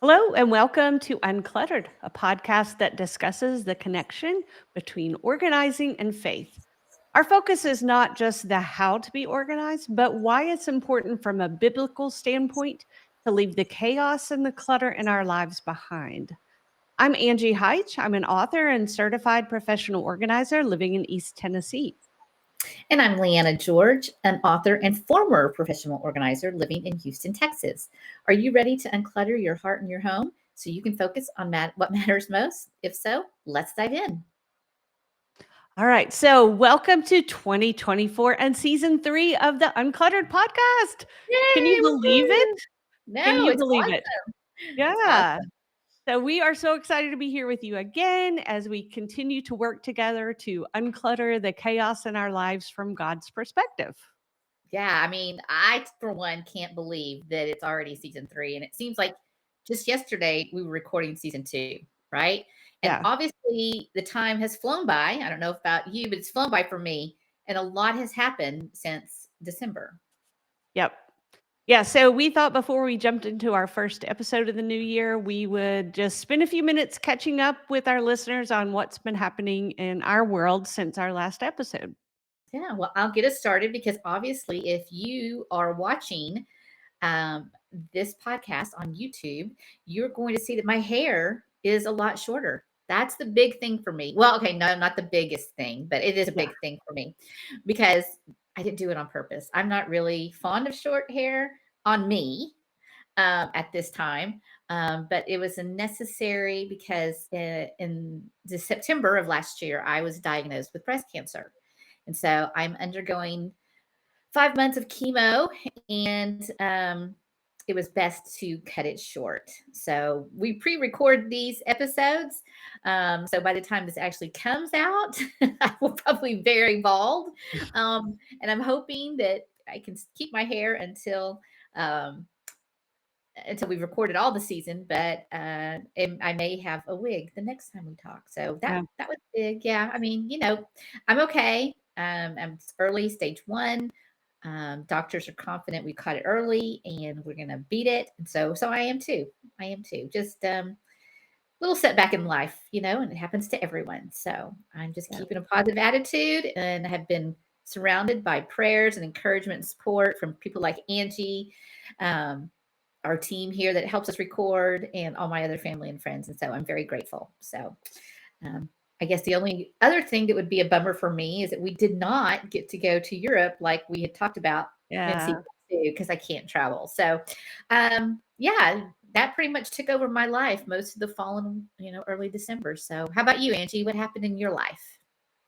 Hello, and welcome to Uncluttered, a podcast that discusses the connection between organizing and faith. Our focus is not just the how to be organized, but why it's important from a biblical standpoint to leave the chaos and the clutter in our lives behind. I'm Angie Heitch. I'm an author and certified professional organizer living in East Tennessee. And I'm Liana George, an author and former professional organizer living in Houston, Texas. Are you ready to unclutter your heart and your home so you can focus on what matters most? If so, let's dive in. All right, so welcome to 2024 and season 3 of the Uncluttered podcast. Can you Yay! believe it? Woo-hoo! Can No, you it's believe it? awesome. It's Yeah. awesome. So we are so excited to be here with you again as we continue to work together to unclutter the chaos in our lives from God's perspective. Yeah, I mean, I, for one, can't believe that it's already season 3. And it seems like just yesterday we were recording season 2, right? And Yeah. obviously the time has flown by. I don't know about you, but it's flown by for me. And a lot has happened since December. Yep. Yeah. So we thought before we jumped into our first episode of the new year, we would just spend a few minutes catching up with our listeners on what's been happening in our world since our last episode. Yeah, well, I'll get us started because obviously, if you are watching um, this podcast on YouTube, you're going to see that my hair is a lot shorter. That's the big thing for me. Well, okay, no, not the biggest thing, but it is a Yeah. big thing for me because I didn't do it on purpose. I'm not really fond of short hair on me at this time. But it was a necessary because in the September of last year, I was diagnosed with breast cancer. And so I'm undergoing 5 months of chemo, and it was best to cut it short. So we pre-record these episodes. So by the time this actually comes out, I will probably be very bald. And I'm hoping that I can keep my hair um, until we've recorded all the season, but I may have a wig the next time we talk. So that Yeah. that was big. Yeah, I mean, I'm okay. I'm early stage 1. Doctors are confident we caught it early and we're gonna beat it. And so I am too. I am too. Just little setback in life, and it happens to everyone. So I'm just Yeah. keeping a positive attitude and have been surrounded by prayers and encouragement and support from people like Angie, um, our team here that helps us record, and all my other family and friends. And so I'm very grateful. So I guess the only other thing that would be a bummer for me is that we did not get to go to Europe like we had talked about in Yeah. season 2 because I can't travel. So, yeah, that pretty much took over my life most of the fall and early December. So, how about you, Angie? What happened in your life?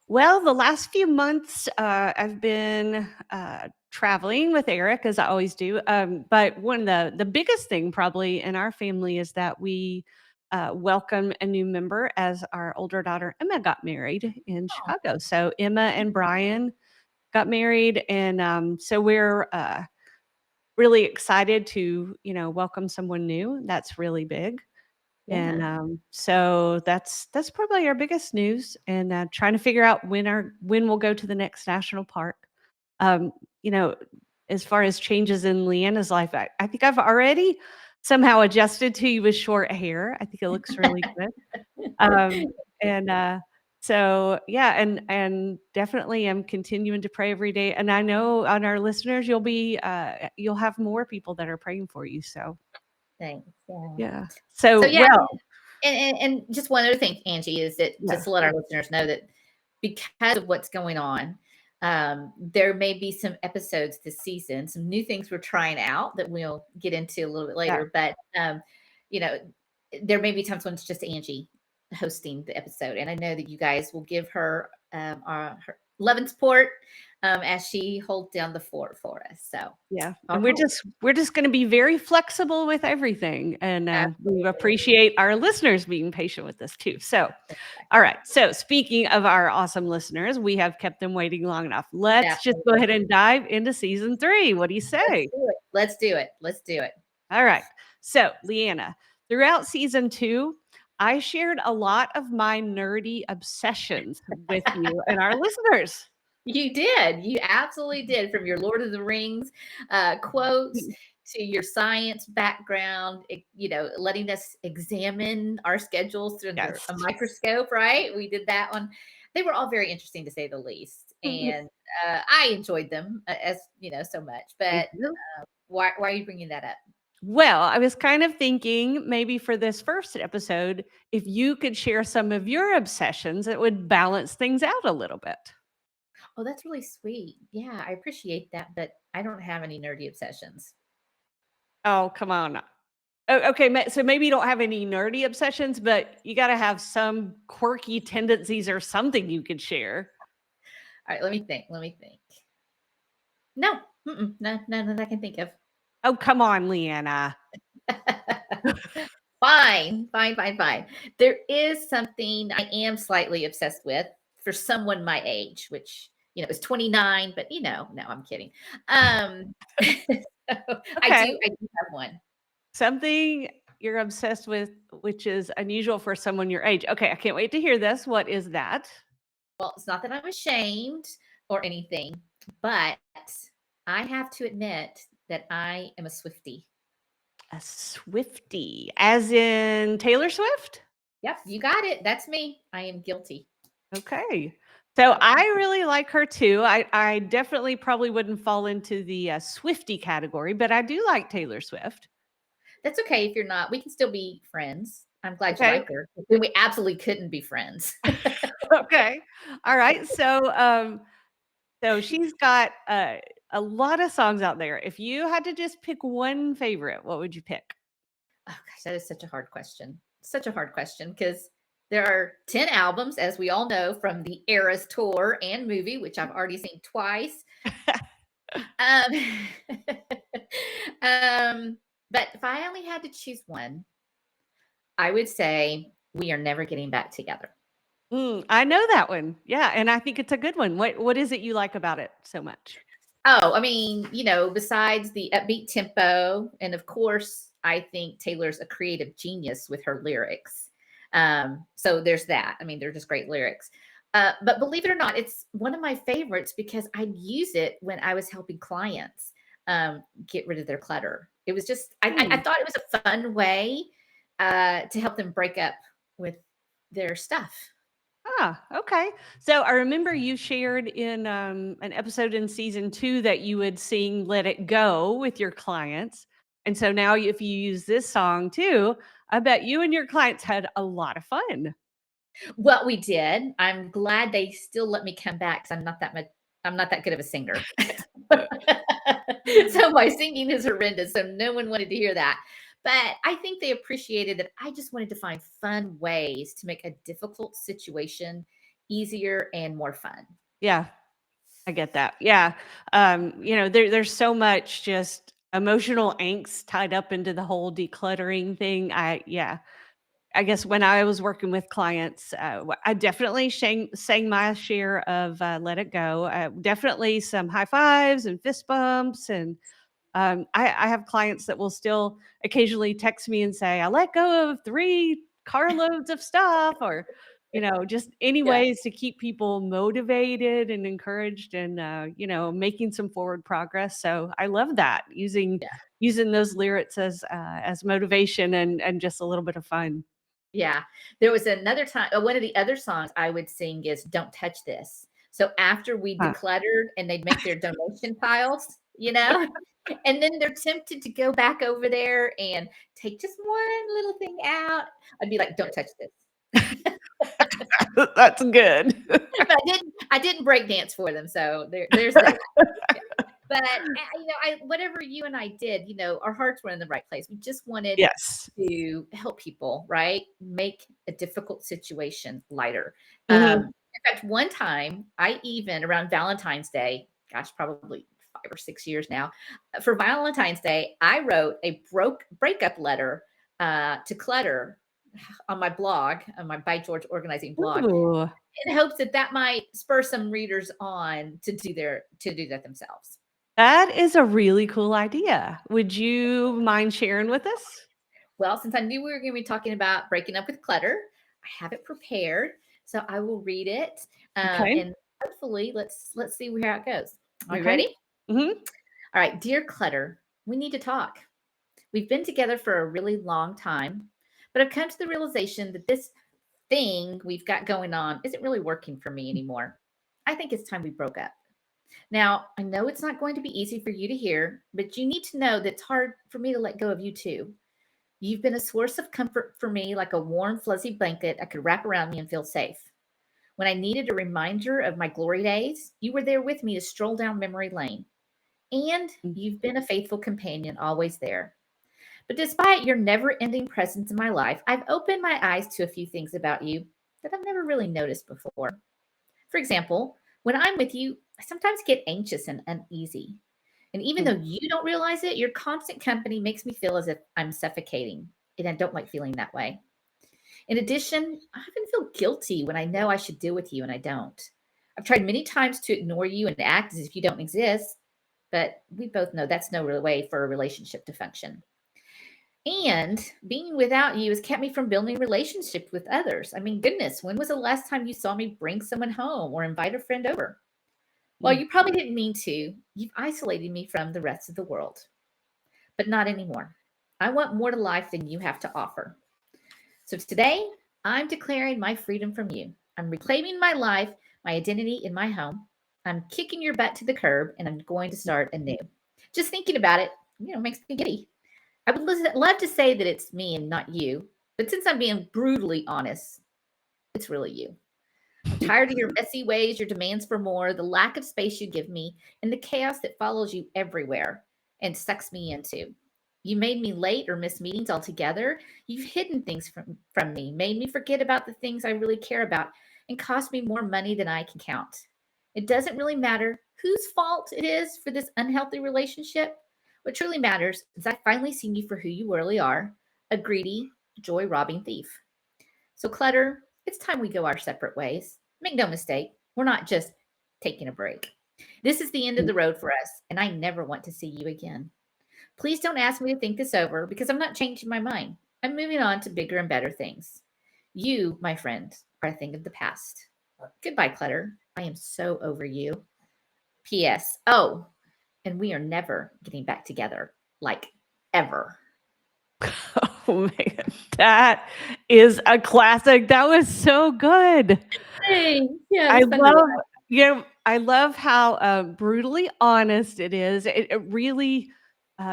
Well, the last few months, I've been traveling with Eric, as I always do. But one of the biggest thing probably in our family is that we welcome a new member as our older daughter Emma got married in Oh, Chicago. So Emma and Brian got married, and so we're really excited to welcome someone new. That's really big. And, yeah. so that's probably our biggest news, and, trying to figure out when we'll go to the next national park. Um, you know, as far as changes in Leanna's life, I think I've already somehow adjusted to you with short hair. I think it looks really good. And, so yeah, and definitely I'm continuing to pray every day, and I know on our listeners, you'll have more people that are praying for you, so Thanks. Yeah. yeah. So So, yeah, well and just one other thing, Angie, is that yeah. just to let our listeners know that because of what's going on, there may be some episodes this season, some new things we're trying out that we'll get into a little bit Yeah. later. But you know, there may be times when it's just Angie hosting the episode, and I know that you guys will give her her love and support as she holds down the fort for us. So, Yeah, all and right, we're just gonna be very flexible with everything, and, we absolutely. appreciate our listeners being patient with us too. So, all right, so speaking of our awesome listeners, we have kept them waiting long enough. Let's just go Absolutely. ahead and dive into season 3. What do you Let's say? do it. Let's do it. Let's do it. All right. So, Leanna, throughout season 2, I shared a lot of my nerdy obsessions with you and our listeners. You did. You absolutely did. From your Lord of the Rings quotes to your science background, letting us examine our schedules under Yes. a microscope, right? We did that one. They were all very interesting to say the least. And I enjoyed them as so much. Me But too. why are you bringing that up? Well, I was kind of thinking maybe for this first episode, if you could share some of your obsessions, it would balance things out a little bit. Oh, that's really sweet. Yeah, I appreciate that, but I don't have any nerdy obsessions. Oh, come on. Oh, okay, so maybe you don't have any nerdy obsessions, but you gotta have some quirky tendencies or something you could share. All right, let me think. Let me think. No, no, none that I can think of. Oh, come on, Leanna. Fine, fine, fine, fine. There is something I am slightly obsessed with for someone my age, which is 29, but no, I'm kidding. So I Okay. do have one. Something you're obsessed with, which is unusual for someone your age. Okay, I can't wait to hear this. What is that? Well, it's not that I'm ashamed or anything, but I have to admit that I am a Swiftie. A Swiftie, as in Taylor Swift? Yep, you got it. That's me. I am guilty. Okay. So Yep. I really like her too. I definitely probably wouldn't fall into the Swiftie category, but I do like Taylor Swift. That's okay if you're not. We can still be friends. I'm glad you Okay. like her. Then we absolutely couldn't be friends. Okay. All right. So she's got a lot of songs out there. If you had to just pick one favorite, what would you pick? Oh gosh, that is such a hard question. Such a hard question because there are 10 albums, as we all know, from the Eras tour and movie, which I've already seen twice. Um, but if I only had to choose one, I would say We Are Never Getting Back Together. I know that one. Yeah, and I think it's a good one. What is it you like about it so much? Oh, I mean, besides the upbeat tempo, and of course, I think Taylor's a creative genius with her lyrics. So there's that. I mean, they're just great lyrics. But believe it or not, it's one of my favorites because I use it when I was helping clients get rid of their clutter. It was just, I Hmm. thought it was a fun way to help them break up with their stuff. Okay. So I remember you shared in an episode in season 2 that you would sing "Let It Go" with your clients, and so now if you use this song too, I bet you and your clients had a lot of fun. Well, we did. I'm glad they still let me come back because I'm not that good of a singer. So my singing is horrendous, so no one wanted to hear that. But I think they appreciated that I just wanted to find fun ways to make a difficult situation easier and more fun. Yeah, I get that. Yeah. There's so much just emotional angst tied up into the whole decluttering thing. I guess when I was working with clients, I definitely sang my share of "Let It Go." Definitely some high fives and fist bumps, and I have clients that will still occasionally text me and say, "I let go of 3 carloads of stuff," or just any Yeah. ways to keep people motivated and encouraged, and making some forward progress. So I love that using those lyrics as motivation and just a little bit of fun. Yeah. There was another time one of the other songs I would sing is "Don't Touch This." So after we Huh. decluttered and they'd make their donation piles, and then they're tempted to go back over there and take just one little thing out, I'd be like, "Don't touch this." That's good. But I didn't break dance for them, so there's that. But, I whatever you and I did, our hearts were in the right place. We just wanted Yes. to help people, right? Make a difficult situation lighter. Mhm. In fact, one time, I even around Valentine's Day, gosh, probably 5 or 6 years now, for Valentine's Day, I wrote a breakup letter to Clutter on my blog, on my By George organizing blog, Ooh, in hopes that that might spur some readers on to do that themselves. that is a really cool idea. Would you mind sharing with us? Well, since I knew we were going to be talking about breaking up with clutter, I have it prepared, so I will read it, Okay. and hopefully, let's see how it goes. Are you Okay. ready? Mhm. All right, dear clutter, We need to talk. We've been together for a really long time, but I've come to the realization that this thing we've got going on isn't really working for me anymore. I think it's time we broke up. Now, I know it's not going to be easy for you to hear, but you need to know that it's hard for me to let go of you too. You've been a source of comfort for me, like a warm, fuzzy blanket I could wrap around me and feel safe. When I needed a reminder of my glory days, you were there with me to stroll down memory lane. And Mm, you've been a faithful companion, always there. But despite your never ending presence in my life, I've opened my eyes to a few things about you that I've never really noticed before. For example, when I'm with you, I sometimes get anxious and uneasy. And even mm, though you don't realize it, your constant company makes me feel as if I'm suffocating. And I don't like feeling that way. In addition, I often feel guilty when I know I should deal with you and I don't. I've tried many times to ignore you and act as if you don't exist, but we both know that's no real way for a relationship to function. And being without you has kept me from building relationships with others. I mean, goodness, when was the last time you saw me bring someone home or invite a friend over? Well, mm, you probably didn't mean to. You've isolated me from the rest of the world, but not anymore. I want more to life than you have to offer. So today, I'm declaring my freedom from you. I'm reclaiming my life, my identity in my home. I'm kicking your butt to the curb and I'm going to start anew. Just thinking about it, makes me giddy. I would love to say that it's me and not you, but since I'm being brutally honest, it's really you. I'm tired of your messy ways, your demands for more, the lack of space you give me, and the chaos that follows you everywhere and sucks me into. You made me late or miss meetings altogether. You've hidden things from me, made me forget about the things I really care about, and cost me more money than I can count. It doesn't really matter whose fault it is for this unhealthy relationship. What truly matters is I finally seen you for who you really are, a greedy, joy robbing thief. So, clutter, it's time we go our separate ways. Make no mistake, we're not just taking a break. This is the end of mm. the road for us, and I never want to see you again. Please don't ask me to think this over because I'm not changing my mind. I'm moving on to bigger and better things. You, my friend, are a thing of the past. Goodbye, clutter. I am so over you. P.S. Oh, and we are never getting back together, like ever. Oh man, that is a classic. That was so good. Thanks. Yeah, it I was fun to love, write. I love how brutally honest it is. It really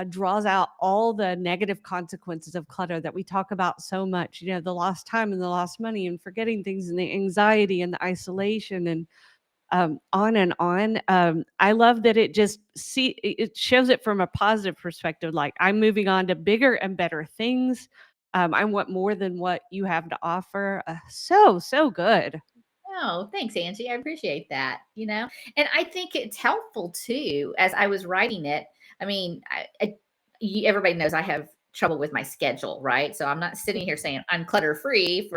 draws out all the negative consequences of clutter that we talk about so much. You know, the lost time and the lost money and forgetting things and the anxiety and the isolation and on and on. I love that it shows it from a positive perspective. Like I'm moving on to bigger and better things. I want more than what you have to offer. So good. Oh, thanks, Angie. I appreciate that. And I think it's helpful too. As I was writing it, I mean, everybody knows I have trouble with my schedule, right? So I'm not sitting here saying I'm clutter free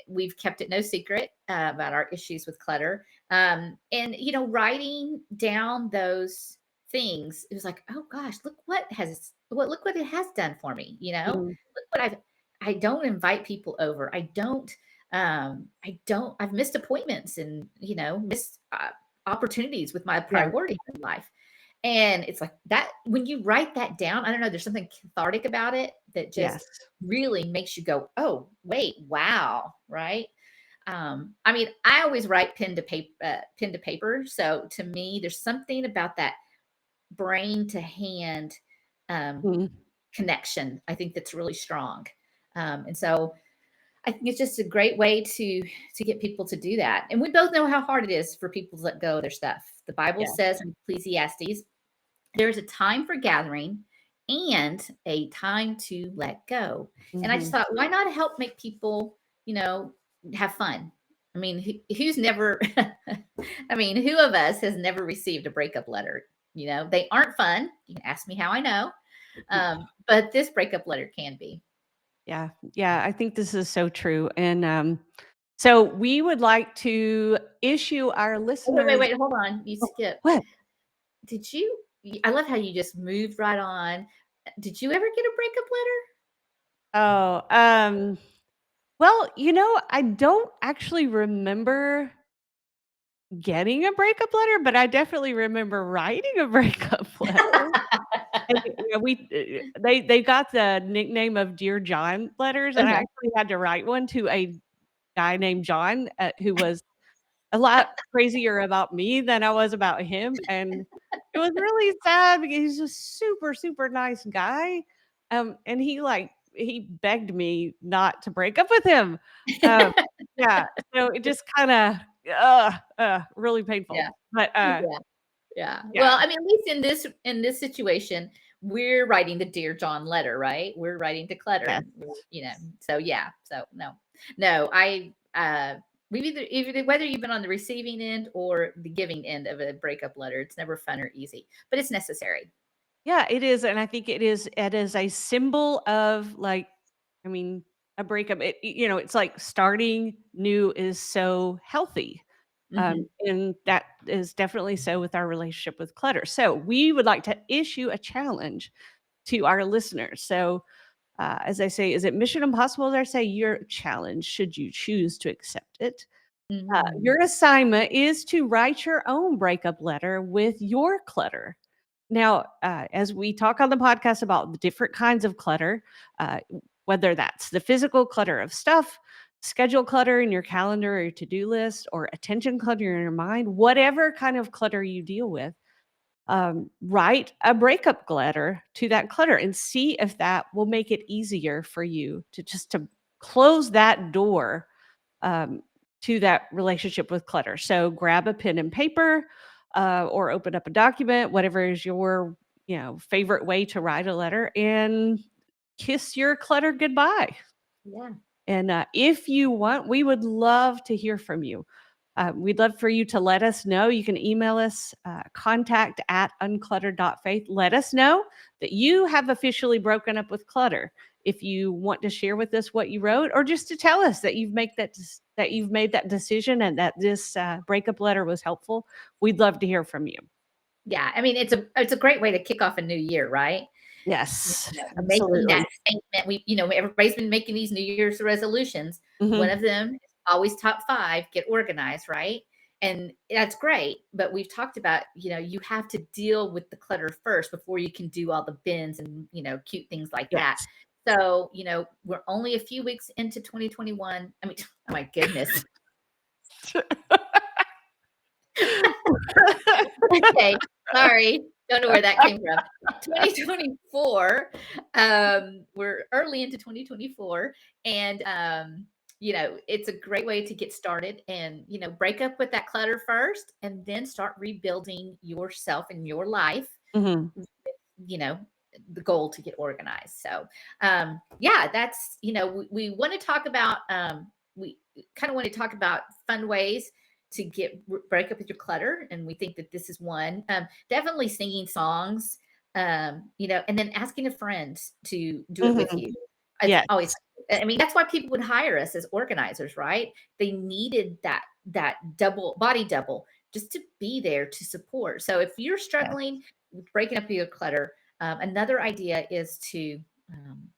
we've kept it no secret about our issues with clutter. And writing down those things, it was like, oh gosh, look what it has done for me. Mm, Look what I don't invite people over. I've missed appointments and missed opportunities with my yeah. priorities in life. And it's like that when you write that down, I don't know, there's something cathartic about it that just Yes. really makes you go, oh wait, wow, right? I mean, I always write pen to paper, so to me there's something about that brain to hand um, Mm, connection, I think, that's really strong. And so I think it's just a great way to get people to do that. And we both know how hard it is for people to let go of their stuff. The Bible yes. says in Ecclesiastes, there's a time for gathering and a time to let go. And I just Hmm. thought, why not help make people, have fun? I mean, who's never, I mean, who of us has never received a breakup letter? They aren't fun. You can ask me how I know. But this breakup letter can be. Yeah. Yeah. I think this is so true. And so we would like to issue our Oh, wait, wait, listeners. wait. Hold on. You Oh, skipped. what? Did you? I love how you just moved right on. Did you ever get a breakup letter? Oh, well, I don't actually remember getting a breakup letter, but I definitely remember writing a breakup letter. And, they got the nickname of Dear John letters, and I Uh-huh. actually had to write one to a guy named John, who was a lot crazier about me than I was about him, and it was really sad because he's a super, super nice guy, and he begged me not to break up with him. Um, yeah, so it just kinda, really painful, Yeah. but, Yeah. Yeah. yeah, Well, I mean, at least in this situation, we're writing the Dear John letter, right? We're writing yes. declutter, so yeah. So no. No, we've either whether you've been on the receiving end or the giving end of a breakup letter, it's never fun or easy, but it's necessary. Yeah, it is, and I think it is a symbol of, like, I mean, a breakup, it's like starting new is so healthy, Mhm. and that is definitely so with our relationship with clutter. So, we would like to issue a challenge to our listeners. So, as I say, is it mission impossible? As I say, your challenge, should you choose to accept it. Mhm. Your assignment is to write your own breakup letter with your clutter. Now, as we talk on the podcast about the different kinds of clutter, whether that's the physical clutter of stuff, schedule clutter in your calendar or your to do list, or attention clutter in your mind, whatever kind of clutter you deal with, write a breakup letter to that clutter and see if that will make it easier for you to close that door, um, to that relationship with clutter. So grab a pen and paper, or open up a document, whatever is your favorite way to write a letter, and kiss your clutter goodbye. Yeah. And if you want, we would love to hear from you. We'd love for you to let us know. You can email us, contact@uncluttered.faith. Let us know that you have officially broken up with clutter. If you want to share with us what you wrote, or just to tell us that you've made that decision and that this breakup letter was helpful, we'd love to hear from you. Yeah. I mean, it's a great way to kick off a new year, right? Yes, Making that absolutely. statement. Everybody's been making these New Year's resolutions. One Hmm. of them is always top five, get organized, right? And that's great. But we've talked about, you have to deal with the clutter first before you can do all the bins and, cute things like that. Yes. So, we're only a few weeks into 2021. I mean, oh my goodness. Okay, sorry. Don't know where that came from. 2024, we're early into 2024, and, it's a great way to get started and, break up with that clutter first and then start rebuilding yourself and your life, Hmm. you know, the goal to get organized. So, yeah, that's, we want to talk about, we kind of want to talk about fun ways to break up with your clutter. And we think that this is one. Definitely singing songs, and then asking a friend to do it with Hmm. you. It's Yes. always, I mean, that's why people would hire us as organizers, right? They needed that double body double just to be there to support. So if you're Yes. struggling with breaking up your clutter, another idea is to um,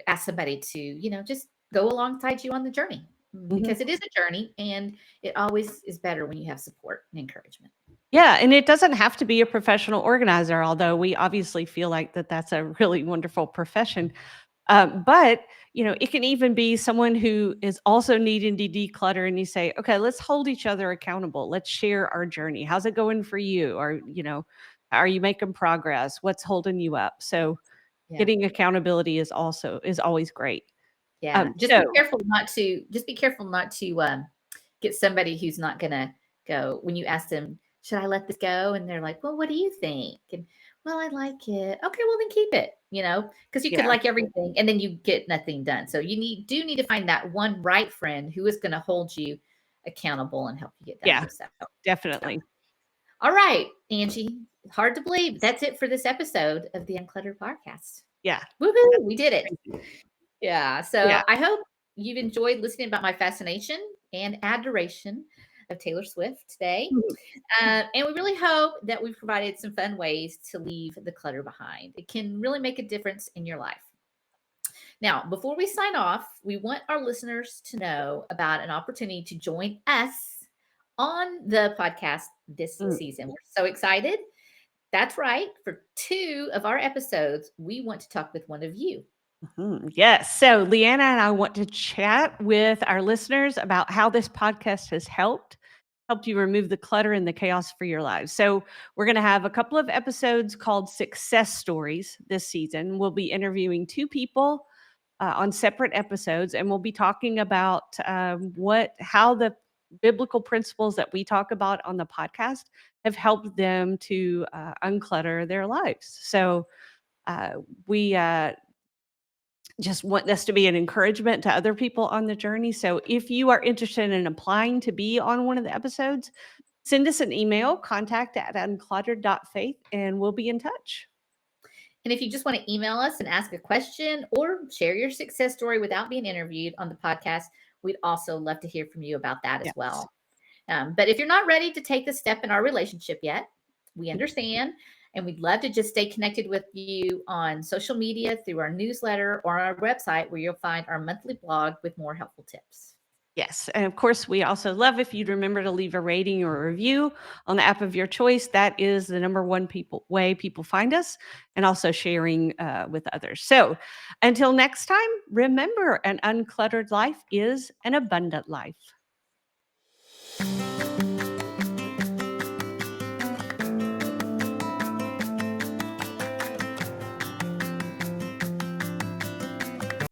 ask somebody to, just go alongside you on the journey, Mhm. because it is a journey and it always is better when you have support and encouragement. Yeah, and it doesn't have to be a professional organizer, although we obviously feel like that's a really wonderful profession. But it can even be someone who is also needing to declutter, and you say, "Okay, let's hold each other accountable. Let's share our journey. How's it going for you? Or are you making progress? What's holding you up?" So Yeah. getting accountability is always great. Yeah. So Just be careful not to get somebody who's not gonna go when you ask them, should I let this go? And they're like, well, what do you think? And well, I like it. Okay, well then keep it, because you could yeah, like everything and then you get nothing done. So do need to find that one right friend who is gonna hold you accountable and help you get done. yeah, So definitely. all right, Angie. Hard to believe. That's it for this episode of the Uncluttered podcast. Yeah, Woohoo! that's We did it. crazy. Yeah. Yeah. So I hope you've enjoyed listening about my fascination and adoration of Taylor Swift today. Mhm. And we really hope that we've provided some fun ways to leave the clutter behind. It can really make a difference in your life. Now, before we sign off, we want our listeners to know about an opportunity to join us on the podcast this Mm. season. We're so excited That's right. For 2 of our episodes, we want to talk with one of you. Yes. So Leanna and I want to chat with our listeners about how this podcast has helped you remove the clutter and the chaos for your lives. So we're going to have a couple of episodes called Success Stories this season. We'll be interviewing 2 people on separate episodes, and we'll be talking about how the biblical principles that we talk about on the podcast have helped them to unclutter their lives. So we just want this to be an encouragement to other people on the journey. So if you are interested in applying to be on one of the episodes, send us an email, contact@uncluttered.faith, and we'll be in touch. And if you just want to email us and ask a question or share your success story without being interviewed on the podcast, we'd also love to hear from you about that as Yes. well. But if you're not ready to take the step in our relationship yet, we understand. And we'd love to just stay connected with you on social media, through our newsletter, or our website, where you'll find our monthly blog with more helpful tips. Yes. And of course, we also love if you'd remember to leave a rating or a review on the app of your choice. That is the number one way people find us, and also sharing with others. So until next time, remember, an uncluttered life is an abundant life.